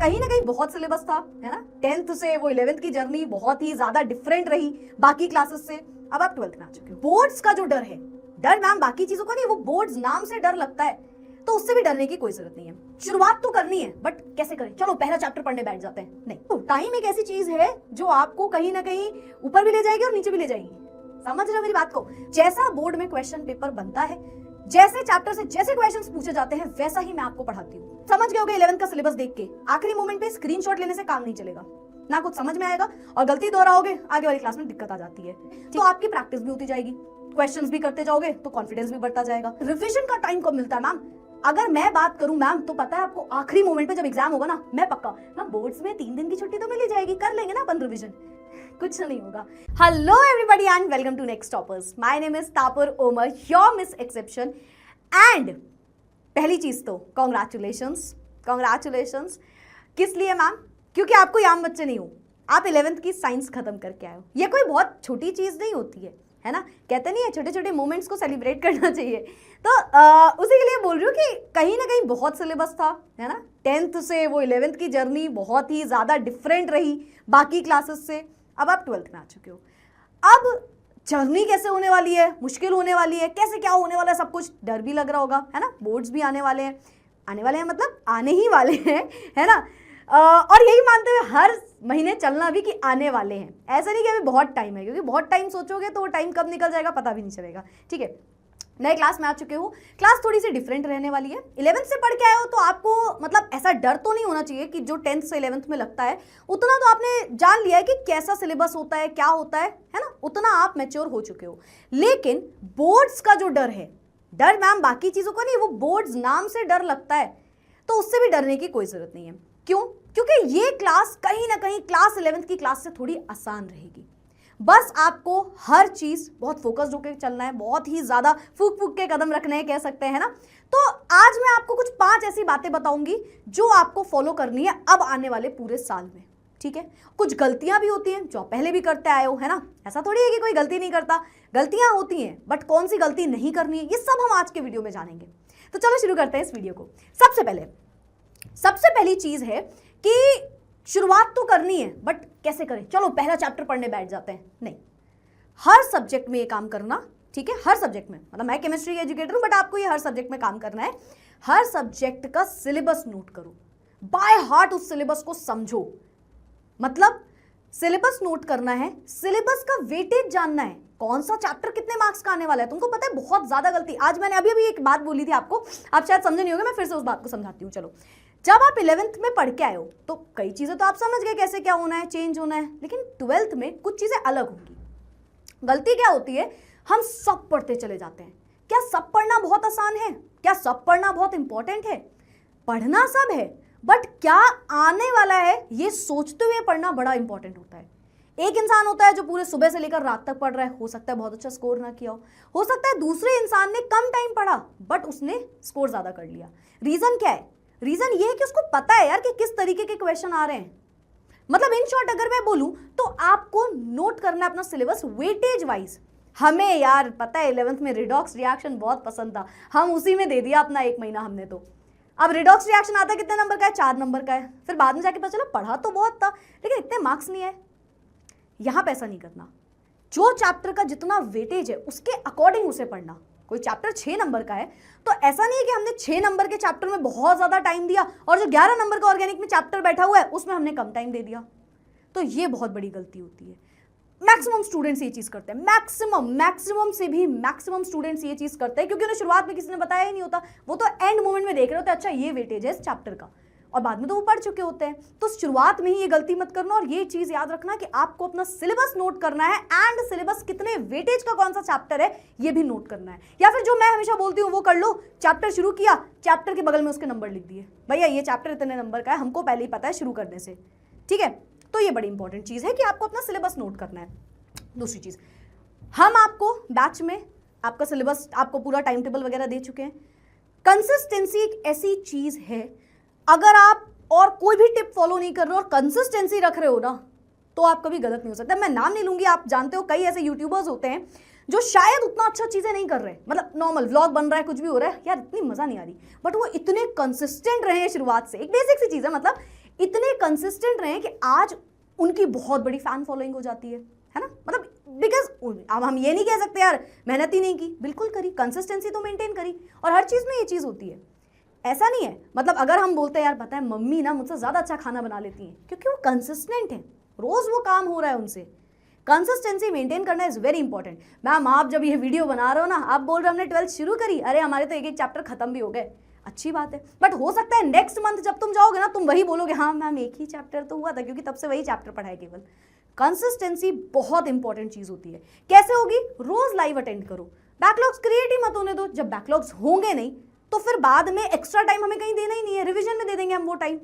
कहीं ना कहीं बहुत सिलेबस था, है ना। 10th से वो 11th की जर्नी बहुत ही ज्यादा डिफरेंट रही बाकी क्लासेस से। अब आप 12th में आ चुके हो। बोर्ड्स का जो डर है, डर मैम बाकी चीजों का नहीं, वो बोर्ड्स नाम से डर लगता है, तो उससे भी डरने की कोई जरूरत नहीं है। शुरुआत तो करनी है, बट कैसे करें? चलो पहला चैप्टर पढ़ने बैठ जाते हैं। नहीं, तो टाइम एक ऐसी चीज है जो आपको कहीं ना कहीं ऊपर भी ले जाएगी और नीचे भी ले जाएगी। समझ रहे हो मेरी बात को? जैसा बोर्ड में क्वेश्चन पेपर बनता है, जैसे चैप्टर से जैसे क्वेश्चंस पूछे जाते हैं, वैसा ही मैं आपको पढ़ाती हूँ। समझ गए होगे 11th का सिलेबस देख के? आखिरी मोमेंट पे स्क्रीनशॉट लेने से काम नहीं चलेगा, ना कुछ समझ में आएगा, और गलती दोहराओगे आगे वाली क्लास में दिक्कत आ जाती है। तो आपकी प्रैक्टिस भी होती जाएगी, क्वेश्चंस भी करते जाओगे तो कॉन्फिडेंस भी बढ़ता जाएगा। रिविजन का टाइम कब मिलता है मैम? अगर मैं बात करूं मैम, तो पता है आपको, आखिरी मोमेंट पे जब एग्जाम होगा ना, मैं पक्का मैम बोर्ड्स में 3 दिन की छुट्टी तो मिल जाएगी, कर लेंगे ना अपन रिविजन, कुछ नहीं होगा। Hello everybody and welcome to next toppers. My name is तापर ओमर, योर मिस एक्सेप्शन। एंड पहली चीज तो कॉन्ग्रेचुलेशंस। किस लिए मैम? क्योंकि आप कोई आम बच्चे नहीं हो, आप 11th की साइंस खत्म करके आए हो। ये कोई बहुत छोटी चीज नहीं होती है ना। कहते नहीं है छोटे छोटे मोमेंट्स को सेलिब्रेट करना चाहिए। तो उसी के लिए बोल रही हूँ कि कहीं ना कहीं बहुत सिलेबस था, है ना। 10th से वो 11th की जर्नी बहुत ही ज़्यादा डिफरेंट रही बाकी क्लासेस से। अब आप 12th में आ चुके हो। अब जर्नी कैसे होने वाली है, मुश्किल होने वाली है, कैसे क्या होने वाला है, सब कुछ डर भी लग रहा होगा, है ना। बोर्ड्स भी आने वाले हैं मतलब आने ही वाले हैं, है ना। और यही मानते हुए हर महीने चलना भी कि आने वाले हैं। ऐसा नहीं कि अभी बहुत टाइम है, क्योंकि बहुत टाइम सोचोगे तो वो टाइम कब निकल जाएगा पता भी नहीं चलेगा। ठीक है, नए क्लास में आ चुके हो, क्लास थोड़ी सी डिफरेंट रहने वाली है। 11th से पढ़ के आए हो तो आपको मतलब ऐसा डर तो नहीं होना चाहिए कि जो 10th से 11th में लगता है, उतना तो आपने जान लिया है कि कैसा सिलेबस होता है, क्या होता है ना। उतना आप मैच्योर हो चुके हो। लेकिन बोर्ड्स का जो डर है, डर मैम बाकी चीजों का नहीं, वो बोर्ड्स नाम से डर लगता है, तो उससे भी डरने की कोई जरूरत नहीं है। क्यों? क्योंकि ये क्लास कहीं ना कहीं क्लास 11th की क्लास से थोड़ी आसान रहेगी। बस आपको हर चीज बहुत फोकस्ड होकर चलना है, बहुत ही ज्यादा फूक फूक के कदम रखने हैं, कह सकते हैं ना। तो आज मैं आपको कुछ 5 ऐसी बातें बताऊंगी जो आपको फॉलो करनी है अब आने वाले पूरे साल में। ठीक है, कुछ गलतियां भी होती हैं जो आप पहले भी करते आए हो, है ना। ऐसा थोड़ी है कि कोई गलती नहीं करता, गलतियां होती हैं, बट कौन सी गलती नहीं करनी है, ये सब हम आज के वीडियो में जानेंगे। तो चलो शुरू करते हैं इस वीडियो को। सबसे पहली चीज है कि शुरुआत तो करनी है, बट कैसे करें? चलो पहला चैप्टर पढ़ने बैठ जाते हैं। नहीं, हर सब्जेक्ट में ये काम करना, ठीक है। हर सब्जेक्ट में, मतलब मैं केमिस्ट्री एजुकेटर हूं, बट आपको ये हर सब्जेक्ट में काम करना है। हर सब्जेक्ट का सिलेबस नोट करो, बाय हार्ट उस सिलेबस को समझो। मतलब सिलेबस नोट करना है, सिलेबस का वेटेज जानना है, कौन सा चैप्टर कितने मार्क्स का आने वाला है। तुमको पता है बहुत ज्यादा गलती, आज मैंने अभी एक बात बोली थी आपको, आप शायद समझे नहीं होंगे, मैं फिर से उस बात को समझाती हूँ। चलो, जब आप 11th में पढ़ के आए हो तो कई चीजें तो आप समझ गए कैसे क्या होना है, चेंज होना है, लेकिन 12th में कुछ चीजें अलग होंगी। गलती क्या होती है? हम सब पढ़ते चले जाते हैं। क्या सब पढ़ना बहुत आसान है? क्या सब पढ़ना बहुत इंपॉर्टेंट है? पढ़ना सब है, बट क्या आने वाला है ये सोचते हुए पढ़ना बड़ा इंपॉर्टेंट होता है। एक इंसान होता है जो पूरे सुबह से लेकर रात तक पढ़ रहा है, हो सकता है बहुत अच्छा स्कोर ना किया हो सकता है दूसरे इंसान ने कम टाइम पढ़ा बट उसने स्कोर ज्यादा कर लिया। रीजन क्या है? रीजन ये है कि उसको पता है यार कि किस तरीके के क्वेश्चन आ रहे हैं। मतलब इन शॉर्ट अगर मैं बोलूं तो आपको नोट करना है अपना सिलेबस वेटेज वाइज। हमें यार पता है 11th में रिडॉक्स रिएक्शन बहुत पसंद था, हम उसी में दे दिया अपना 1 महीना हमने। तो अब रिडॉक्स रिएक्शन आता है कितने नंबर का है? 4 नंबर का है। फिर बाद में जाके पता चला पढ़ा तो बहुत था लेकिन इतने मार्क्स नहीं आए। यहां पे ऐसा नहीं करना, जो चैप्टर का जितना वेटेज है उसके अकॉर्डिंग उसे पढ़ना। कोई चैप्टर 6 नंबर का है तो ऐसा नहीं है कि हमने 6 नंबर के चैप्टर में बहुत ज्यादा टाइम दिया और जो 11 नंबर का ऑर्गेनिक में चैप्टर बैठा हुआ है उसमें हमने कम टाइम दे दिया। तो ये बहुत बड़ी गलती होती है। मैक्सिमम स्टूडेंट्स ये चीज करते हैं, मैक्सिमम से भी मैक्सिमम स्टूडेंट्स ये चीज करते हैं, क्योंकि उन्हें शुरुआत में किसी ने बताया ही नहीं होता। वो तो एंड मोमेंट में देख रहे होते हैं, अच्छा ये वेटेज है इस चैप्टर का, और बाद में तो वो पढ़ चुके होते हैं। तो शुरुआत में ही ये गलती मत करना, और ये चीज याद रखना कि आपको अपना सिलेबस नोट करना है, एंड सिलेबस कितने वेटेज का कौन सा चैप्टर है ये भी नोट करना है। या फिर जो मैं हमेशा बोलती हूँ वो कर लो, चैप्टर शुरू किया, चैप्टर के बगल में उसके नंबर लिख दिए, भैया ये चैप्टर इतने नंबर का है, हमको पहले ही पता है शुरू करने से। ठीक है, तो ये बड़ी इंपॉर्टेंट चीज है कि आपको अपना सिलेबस नोट करना है। दूसरी चीज, हम आपको बैच में आपका सिलेबस, आपको पूरा टाइम टेबल वगैरह दे चुके हैं। कंसिस्टेंसी एक ऐसी चीज है, अगर आप और कोई भी टिप फॉलो नहीं कर रहे हो और कंसिस्टेंसी रख रहे हो ना, तो आप कभी गलत नहीं हो सकता। मैं नाम नहीं लूंगी, आप जानते हो कई ऐसे यूट्यूबर्स होते हैं जो शायद उतना अच्छा चीजें नहीं कर रहे, मतलब नॉर्मल व्लॉग बन रहा है, कुछ भी हो रहा है, यार इतनी मजा नहीं आ रही, बट वो इतने कंसिस्टेंट रहे हैं शुरुआत से। एक बेसिक सी चीज है, मतलब इतने कंसिस्टेंट रहें कि आज उनकी बहुत बड़ी फैन फॉलोइंग हो जाती है ना। मतलब बिकॉज अब हम ये नहीं कह सकते यार मेहनत ही नहीं की, बिल्कुल करी, कंसिस्टेंसी तो मेंटेन करी। और हर चीज़ में ये चीज़ होती है, ऐसा नहीं है। मतलब अगर हम बोलते हैं यार पता है मम्मी ना मुझसे ज़्यादा अच्छा खाना बना लेती हैं, क्योंकि वो कंसिस्टेंट है, रोज़ वो काम हो रहा है उनसे। कंसिस्टेंसी मेंटेन करना इज़ वेरी इंपॉर्टेंट। मैम आप जब ये वीडियो बना रहे हो ना, आप बोल रहे हो हमने 12th शुरू करी, अरे हमारे तो एक एक चैप्टर खत्म भी हो गए, अच्छी बात है। बट हो सकता है नेक्स्ट मंथ जब तुम जाओगे ना, तुम वही बोलोगे हाँ मैम एक ही चैप्टर तो हुआ था, क्योंकि तब से वही चैप्टर पढ़ा है केवल। कंसिस्टेंसी बहुत इंपॉर्टेंट चीज़ होती है। कैसे होगी? रोज लाइव अटेंड करो, बैकलॉग्स क्रिएट ही मत होने दो। जब बैकलॉग्स होंगे नहीं तो फिर बाद में एक्स्ट्रा टाइम हमें कहीं देना ही नहीं है, रिविजन में दे देंगे हम वो टाइम।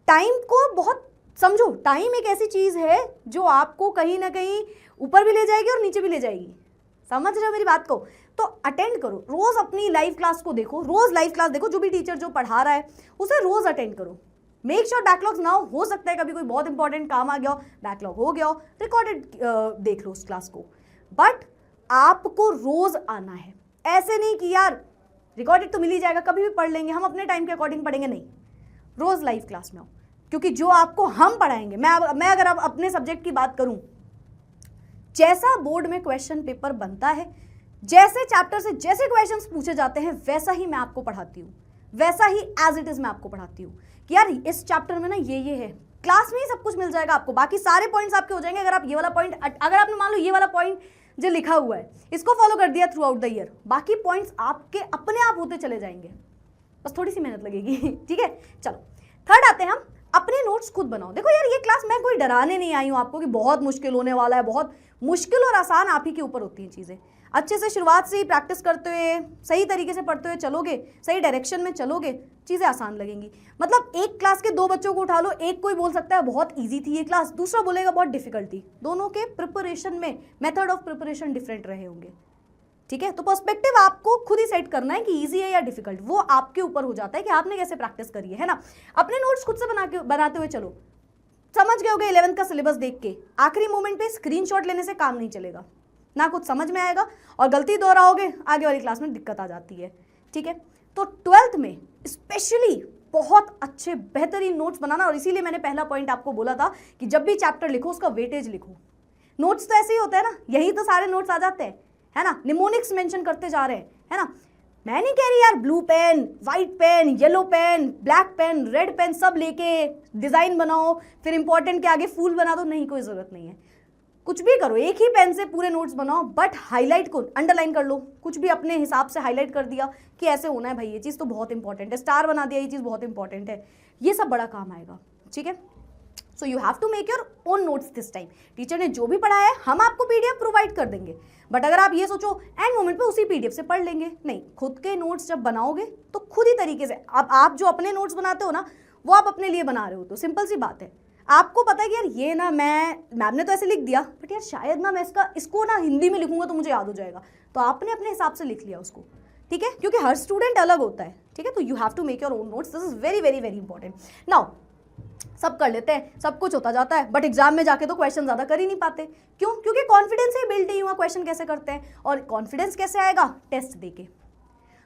टाइम को बहुत समझो, टाइम एक ऐसी चीज़ है जो आपको कहीं ना कहीं ऊपर भी ले जाएगी और नीचे भी ले जाएगी। समझ रहे हो मेरी बात को? तो अटेंड करो, रोज अपनी लाइव क्लास को देखो, रोज लाइव क्लास देखो, जो भी टीचर जो पढ़ा रहा है उसे रोज अटेंड करो। मेक श्योर बैकलॉग्स ना हो सकता है कभी कोई बहुत इंपॉर्टेंट काम आ गया हो, बैकलॉग हो गया हो, रिकॉर्डेड देख लो उस क्लास को, बट आपको रोज आना है। ऐसे नहीं कि यार रिकॉर्डेड तो मिल ही जाएगा, कभी भी पढ़ लेंगे, हम अपने टाइम के अकॉर्डिंग पढ़ेंगे, नहीं, रोज लाइव क्लास में आओ। क्योंकि जो आपको हम पढ़ाएंगे, मैं अगर आप अपने सब्जेक्ट की बात करूं, जैसा बोर्ड में क्वेश्चन पेपर बनता है, जैसे चैप्टर से जैसे क्वेश्चंस पूछे जाते हैं, वैसा ही मैं आपको पढ़ाती हूँ, वैसा ही एज इट इज मैं आपको पढ़ाती हूँ कि यार इस चैप्टर में ना ये है। क्लास में ही सब कुछ मिल जाएगा आपको, बाकी सारे पॉइंट्स आपके हो जाएंगे। अगर आप ये वाला पॉइंट, अगर आपने मान लो ये वाला पॉइंट जो लिखा हुआ है इसको फॉलो कर दिया थ्रू आउट द ईयर, बाकी पॉइंट्स आपके अपने आप होते चले जाएंगे, बस थोड़ी सी मेहनत लगेगी। ठीक है, चलो थर्ड आते हैं हम, अपने नोट्स खुद बनाओ। देखो यार ये क्लास मैं कोई डराने नहीं आई हूँ आपको कि बहुत मुश्किल होने वाला है, बहुत मुश्किल और आसान आप ही के ऊपर होती हैं चीज़ें। अच्छे से शुरुआत से ही प्रैक्टिस करते हुए, सही तरीके से पढ़ते हुए चलोगे, सही डायरेक्शन में चलोगे, चीज़ें आसान लगेंगी। मतलब एक क्लास के दो बच्चों को उठा लो, एक कोई बोल सकता है बहुत इजी थी ये क्लास, दूसरा बोलेगा बहुत डिफिकल्ट थी। दोनों के प्रिपरेशन में मेथड ऑफ प्रिपरेशन डिफरेंट रहे होंगे। ठीक है, तो पर्सपेक्टिव आपको खुद ही सेट करना है कि इजी है या डिफिकल्ट, वो आपके ऊपर हो जाता है कि आपने कैसे प्रैक्टिस करी है ना। अपने नोट्स खुद से बनाते हुए चलो। समझ गए होगे 11th का सिलेबस देख के, आखिरी मोमेंट पे स्क्रीनशॉट लेने से काम नहीं चलेगा, ना कुछ समझ में आएगा और गलती दोहराओगे आगे वाली क्लास में दिक्कत आ जाती है। ठीक है, तो 12th में स्पेशली बहुत अच्छे बेहतरीन नोट्स बनाना। और इसीलिए मैंने पहला पॉइंट आपको बोला था कि जब भी चैप्टर लिखो उसका वेटेज लिखो। नोट्स तो ऐसे ही होता है ना, यही तो सारे नोट्स आ जाते हैं, है ना, निमोनिक्स मेंशन करते जा रहे हैं, है ना। मैं नहीं कह रही यार blue pen, white pen, yellow pen, black pen, red pen सब लेके डिजाइन बनाओ, फिर इंपॉर्टेंट के आगे फूल बना दो, नहीं, कोई जरूरत नहीं है। कुछ भी करो, एक ही पेन से पूरे नोट्स बनाओ, बट हाईलाइट को अंडरलाइन कर लो, कुछ भी अपने हिसाब से हाईलाइट कर दिया कि ऐसे होना है भाई, ये चीज़ तो बहुत इंपॉर्टेंट है, स्टार बना दिया, ये चीज़ बहुत इंपॉर्टेंट है, ये सब बड़ा काम आएगा। ठीक है, so you have to make your own notes this time. Teacher ने जो भी पढ़ाया है हम आपको पीडीएफ प्रोवाइड कर देंगे, बट अगर आप ये सोचो एंड मोमेंट पे उसी पीडीएफ से पढ़ लेंगे, नहीं, खुद के नोट्स जब बनाओगे तो खुद ही तरीके से, अब आप जो अपने नोट्स बनाते हो ना वो आप अपने लिए बना रहे हो, तो सिंपल सी बात है, आपको पता है कि यार ये ना मैम ने तो ऐसे लिख दिया, बट यार शायद ना मैं इसको ना हिंदी में लिखूंगा तो मुझे याद हो जाएगा, तो आपने अपने हिसाब से लिख लिया उसको। ठीक है, क्योंकि हर स्टूडेंट अलग होता है। ठीक है, तो you have to make your own notes, this is very very very important. Now सब कर लेते हैं, सब कुछ होता जाता है, बट एग्जाम में जाके तो क्वेश्चन ज़्यादा कर ही नहीं पाते। क्यों? क्योंकि कॉन्फिडेंस ही बिल्ड नहीं हुआ क्वेश्चन कैसे करते हैं। और कॉन्फिडेंस कैसे आएगा? टेस्ट देके।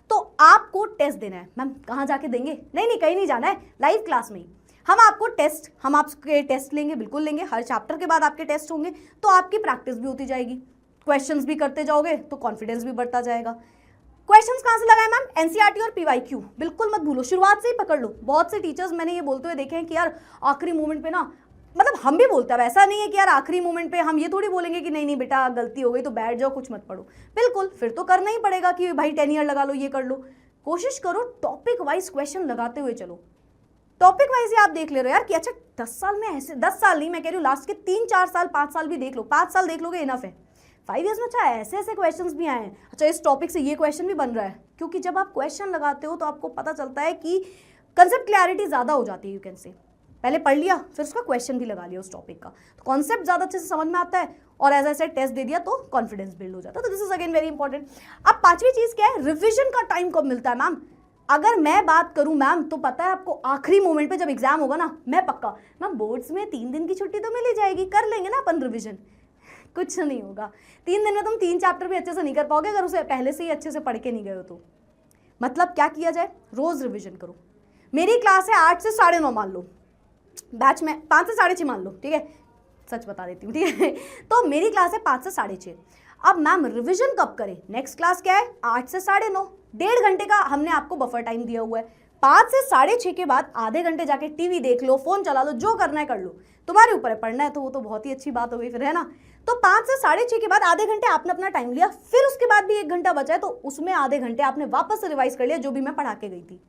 तो आपको टेस्ट देना है। मैम कहाँ जाके देंगे? नहीं, कहीं नहीं जाना है, लाइव क्लास में ही हम आपके टेस्ट लेंगे, बिल्कुल लेंगे। हर चैप्टर के बाद आपके टेस्ट होंगे, तो आपकी प्रैक्टिस भी होती जाएगी, क्वेश्चंस भी करते जाओगे तो कॉन्फिडेंस भी बढ़ता जाएगा। क्वेश्चंस कहाँ से लगाए मैम? एनसीईआरटी और पीवाईक्यू, बिल्कुल मत भूलो, शुरुआत से ही पकड़ लो। बहुत से टीचर्स मैंने ये बोलते हुए देखे हैं कि यार आखिरी मोमेंट पे ना, मतलब हम भी बोलते हैं, ऐसा नहीं है कि यार आखिरी मोमेंट पे हम ये थोड़ी बोलेंगे कि नहीं बेटा गलती हो गई तो बैठ जाओ कुछ मत पढ़ो। बिल्कुल, फिर तो करना ही पड़ेगा कि भाई 10 ईयर लगा लो, ये कर लो। कोशिश करो टॉपिक वाइज क्वेश्चन लगाते हुए चलो। टॉपिक वाइज ही आप देख ले रहे हो यार कि अच्छा 10 साल में ऐसे, 10 साल नहीं मैं कह रही हूँ, लास्ट के 3-4 साल 5 साल भी देख लो, 5 साल देख लोगे इनफ है। 5 ईयर्स में अच्छा ऐसे ऐसे क्वेश्चंस भी आए हैं, अच्छा इस टॉपिक से ये क्वेश्चन भी बन रहा है। क्योंकि जब आप क्वेश्चन लगाते हो तो आपको पता चलता है कि कंसेप्ट क्लैरिटी ज़्यादा हो जाती है। यू कैन से पहले पढ़ लिया फिर उसका क्वेश्चन भी लगा लिया उस टॉपिक का, तो कॉन्सेप्ट ज़्यादा अच्छे से समझ में आता है, और एज ऐसे टेस्ट दे दिया तो कॉन्फिडेंस बिल्ड हो जाता है। तो this is again very important. अब पांचवी चीज़ क्या है? रिविजन का टाइम कब मिलता है मैम? अगर मैं बात करूं मैम, तो पता है आपको आखिरी मोमेंट पे जब एग्जाम होगा ना, मैं पक्का मैम बोर्ड्स में 3 दिन की छुट्टी तो मिल ही जाएगी, कर लेंगे ना अपन रिविजन। कुछ नहीं होगा, 3 दिन में तुम 3 चैप्टर भी अच्छे से नहीं कर पाओगे अगर उसे पहले से ही अच्छे से पढ़ के नहीं गए हो तो। मतलब क्या किया जाए? रोज रिविजन करो। मेरी क्लास है 8 से 9:30 मान लो, बैच में 5 से 6:30 मान लो, ठीक है, सच बता देती हूँ, ठीक है। तो मेरी क्लास है 5 से 6:30। अब मैम रिवीजन कब करें? नेक्स्ट क्लास क्या है? 8 से 9:30, 1.5 घंटे का हमने आपको बफर टाइम दिया हुआ है। 5 से 6:30 के बाद आधे घंटे जाके टीवी देख लो, फोन चला लो, जो करना है कर लो, तुम्हारे ऊपर है। पढ़ना है तो वो तो बहुत ही अच्छी बात हो गई फिर, है ना। तो 5 से 6:30 के बाद आधे घंटे आपने अपना टाइम लिया, फिर उसके बाद भी 1 घंटा बचा है, तो उसमें आधे घंटे आपने वापस से रिवाइज कर लिया जो भी मैं पढ़ा के गई थी।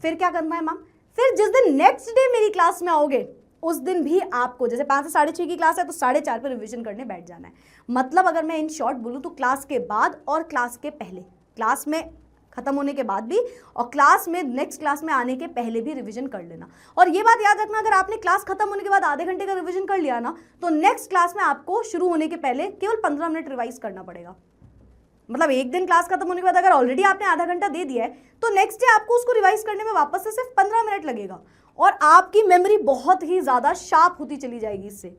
फिर क्या करना है मैम? फिर जिस दिन नेक्स्ट डे मेरी क्लास में आओगे उस दिन भी आपको, जैसे 5 से 6:30 की क्लास है तो 4:30 पे रिवीजन करने बैठ जाना है। मतलब अगर मैं इन शॉर्ट बोलूँ तो क्लास के बाद और क्लास के पहले, क्लास में खत्म होने के बाद भी और क्लास में नेक्स्ट क्लास में आने के पहले भी रिवीजन कर लेना। और ये बात याद रखना, अगर आपने क्लास खत्म होने के बाद आधे घंटे का रिवीजन कर लिया ना, तो नेक्स्ट क्लास में आपको शुरू होने के पहले केवल 15 मिनट रिवाइज करना पड़ेगा। मतलब एक दिन क्लास खत्म होने के बाद अगर ऑलरेडी आपने आधा घंटा दे दिया है तो नेक्स्ट डे आपको उसको रिवाइज करने में वापस से सिर्फ 15 मिनट लगेगा और आपकी मेमोरी बहुत ही ज्यादा शार्प होती चली जाएगी इससे,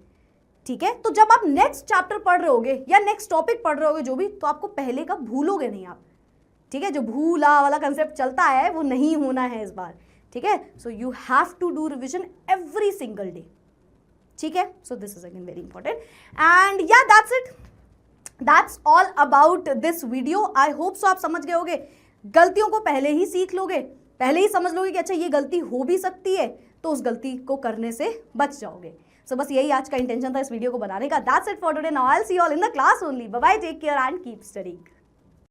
ठीक है। तो जब आप नेक्स्ट चैप्टर पढ़ रहे होगे या नेक्स्ट टॉपिक पढ़ रहे होगे जो भी, तो आपको पहले का भूलोगे नहीं आप, ठीक है। जो भूला वाला कंसेप्ट चलता है वो नहीं होना है इस बार, ठीक है। So you have to do revision every single day, ठीक है। So this is again very important and yeah that's it, that's all about this video. I hope so आप समझ गए होगे। गलतियों को पहले ही सीख लोगे, पहले ही समझ लोगे कि अच्छा ये गलती हो भी सकती है, तो उस गलती को करने से बच जाओगे। सो बस यही आज का इंटेंशन था इस वीडियो को बनाने का। That's it for today. Now I will see you all in the class only. Bye bye, take care and keep studying.